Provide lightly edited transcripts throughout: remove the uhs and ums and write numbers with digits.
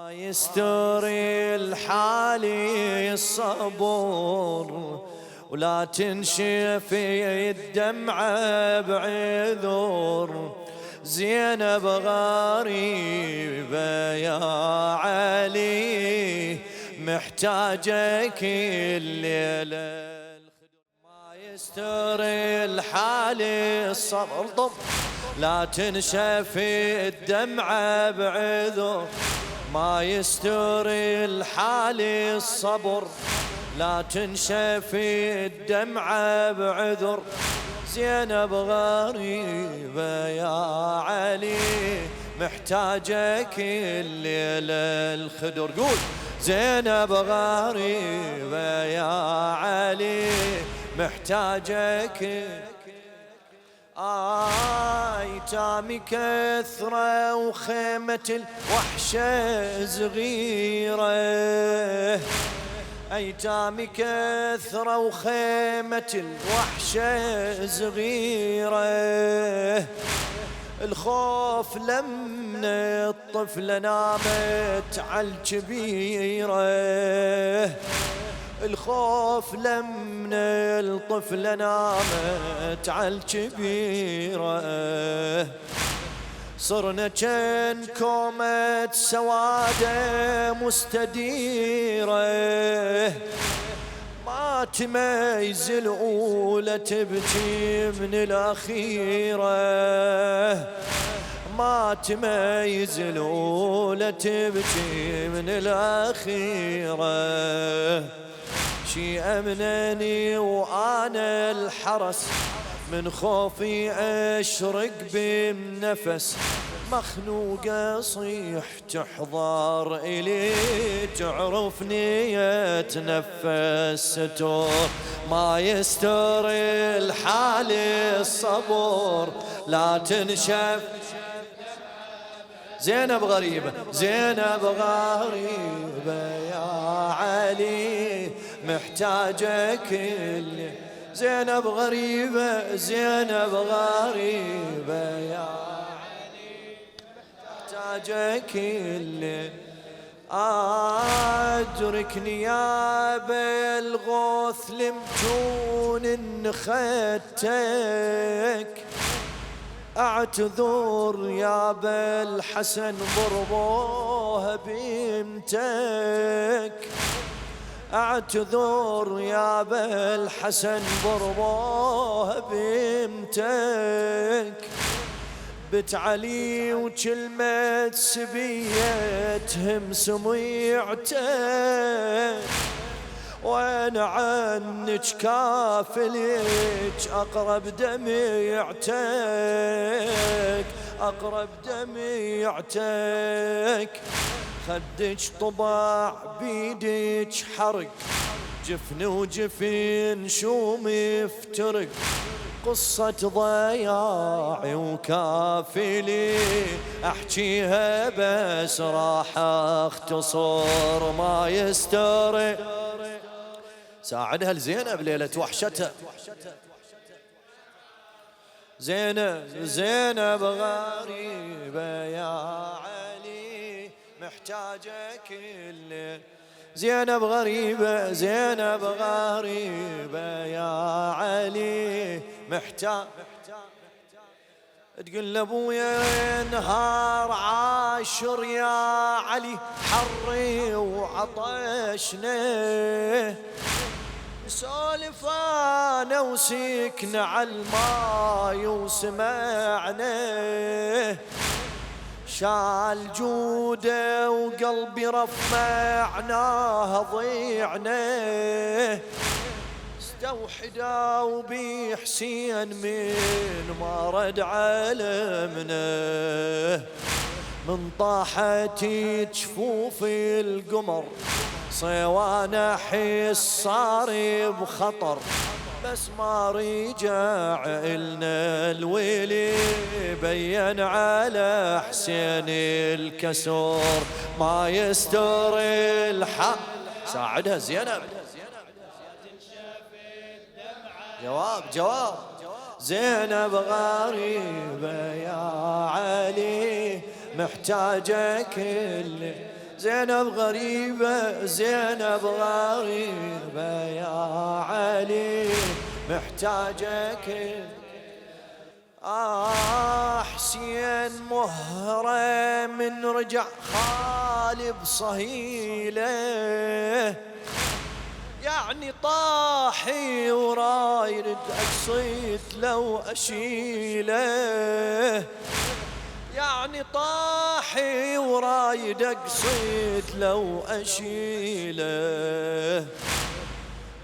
ما يستري الحالي الصبر ولا تنشفي الدمعة بعذر. زينب غريبة يا علي محتاجك الليلة. ما يستري الحالي الصبر لا تنشفي الدمعة بعذر. ما يستري الحالي الصبر لا تنشفي الدمعة بعذر. زينب غريبة يا علي محتاجك الليلة الخدر. قول زينب غريبة يا علي محتاجك. ايتامي كثرة وخيمة الوحشة صغيرة. ايتامي كثرة وخيمة الوحشة صغيرة. الخوف لمن الطفلة نامت عالكبيرة. الخوف لمن الطفلة نامت عالكبيرة. صرنا كان كومة سوادة مستديرة. ما تميز الأولى تبكي من الأخيرة. ما تميز الأولى تبكي من الأخيرة. شي أمنني وأنا الحرس من خوفي أشرق بنفس. مخنوقة صيح تحضر إلي تعرفني أتنفس. ستور ما يستري الحالي الصبر لا تنشف. زينب غريبة زينب غريبة يا علي محتاجك اللي. زينب غريبة زينب غريبة يا علي محتاجك اللي. أدركني يا بالغوث لمتون إن خدتك. اعتذر يا بالحسن ضربوها بيمتك. اعتذر يا بالحسن ضربوها بيمتك. بت علي وكلمة سبية تهم سميعتك. وانا عنك كافلك اقرب دميعتك. اقرب دميعتك. خدك طبع بيدك حرق. جفن وجفن شوم يفترق. قصة ضياعي وكافلي احكيها بس راح اختصر. ما يستري ساعدها لزينب ليلة وحشتها. زينب غريبة يا علي محتاجك الليل. زينب غريبة زينب غريبة يا علي محتاج. تقول لابويا نهار عاشر يا علي حري وعطشنا. سولف انا وسكنا عالماي وسمعنا. شال جوده وقلبي رفعناه ضيعنا. استوحدا وبي حسين من ما رد علمنا. من طاحت جفوف القمر صيوان احس صار بخطر. بس ما رجع إلنا الويلي بين على حسين الكسور. ما يستري الحق ساعدها زينب. جواب زينب غريبة يا علي محتاجك اللي. زينب غريبة زينب غريبة يا علي محتاجك. حسين مهرة من رجع خالي بصهيله، يعني طاحي ورايد أقصيت لو أشيله، يعني طاحي ورايد أقصيت لو أشيله.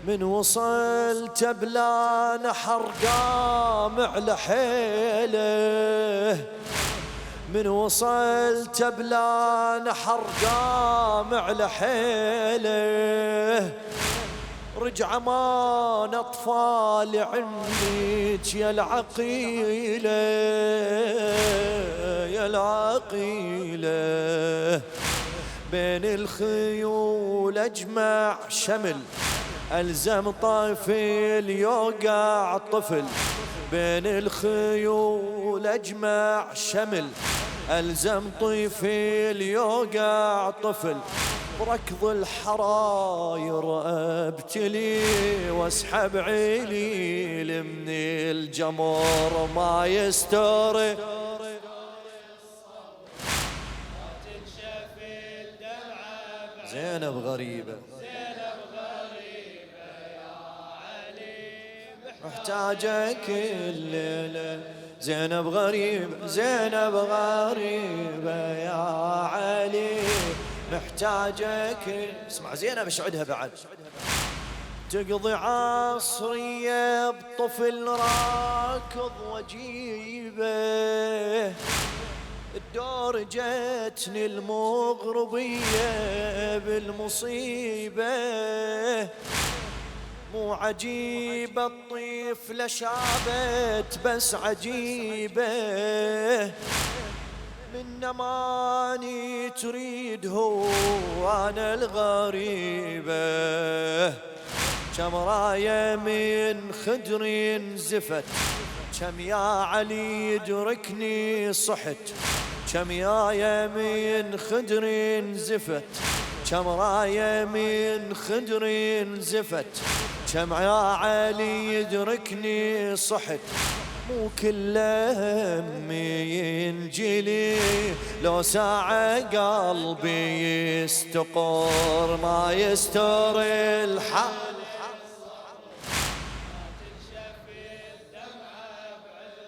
من وصلت بلا نحر قام على حيله، من وصلت بلا نحر قام على حيله. رجع امان اطفال عندك يا العقيله يا العقيله. بين الخيول اجمع شمل ألزم طفل يوقع طفل، بين الخيول أجمع شمل ألزم طفل يوقع طفل. بركض الحراير أبتلي واسحب عليل من الجمر ما يستر. زينب غريبة محتاجك الليلة، زينب غريبة زينب غريبة يا علي محتاجك. اسمع زينب اشعدها بعد. تقضي عصرية بطفل راكض وجيبه، الدور جتني المغربية بالمصيبة. مو عجيبة الطفلة شابت بس عجيبة، من ماني تريد هو وانا الغريبة. كم راية من خدر زفت، كم يا علي يدركني صحت. كم راية من خدر زفت، كم راية من خدر زفت. كم يا علي يدركني صحت. مو كل همي ينجلي لو ساعة قلبي يستقر ما يستر الحق.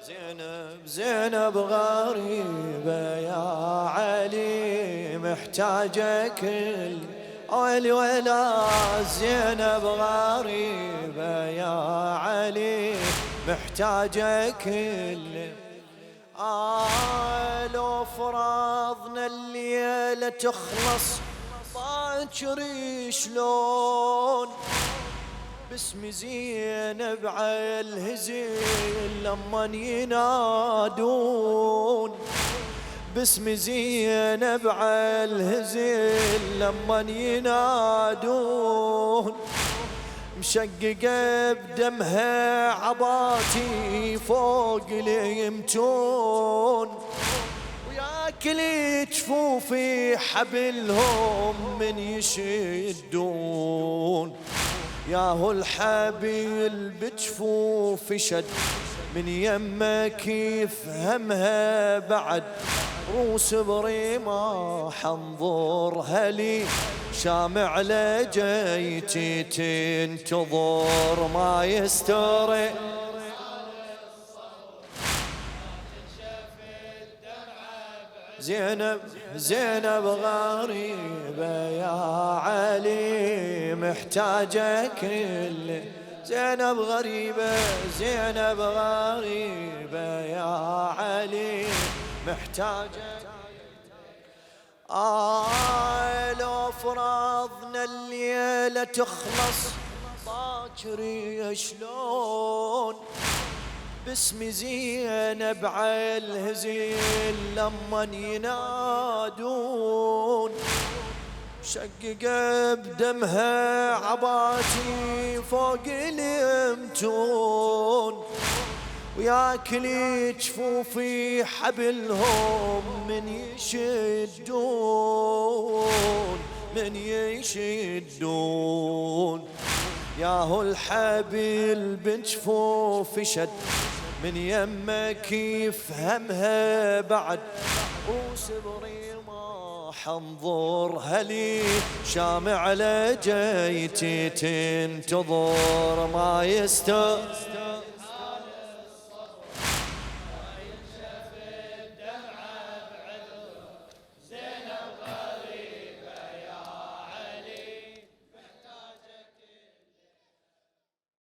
زينب زينب غريبة يا علي محتاجك أولي ولا. زينب غريبة يا علي محتاجك لو فرضنا الليلة تخلص باكر شلون باسم زينب عالهزيل لما ينادون. باسم زينب عالهزيل لما ينادون. مشققة بدمها عباتي فوق اليمتون، وياكل جفوفي حبلهم من يشدون. ياهو الحبيل بجفوفي شد من يمك يفهمها بعد. روس بريماح انظرها لي شامع لجيتي تنتظر ما يستر. زينب زينب غريبة يا علي محتاجك زينب غريبة زينب غريبة يا علي محتاجك. لو فرضنا الليلة تخلص باكر شلون باسم زينب عالهزيل لما ينادون. شقق بدمها عباتي فوق اليمتون، وياكل جفوفي حبلهم من يشدون. من يشدون. ياهو الحبل بجفوف شد من يمك يفهمها بعد، وسبري ما حنظر هلي شامع لجيتي تنتظر ما يستاهل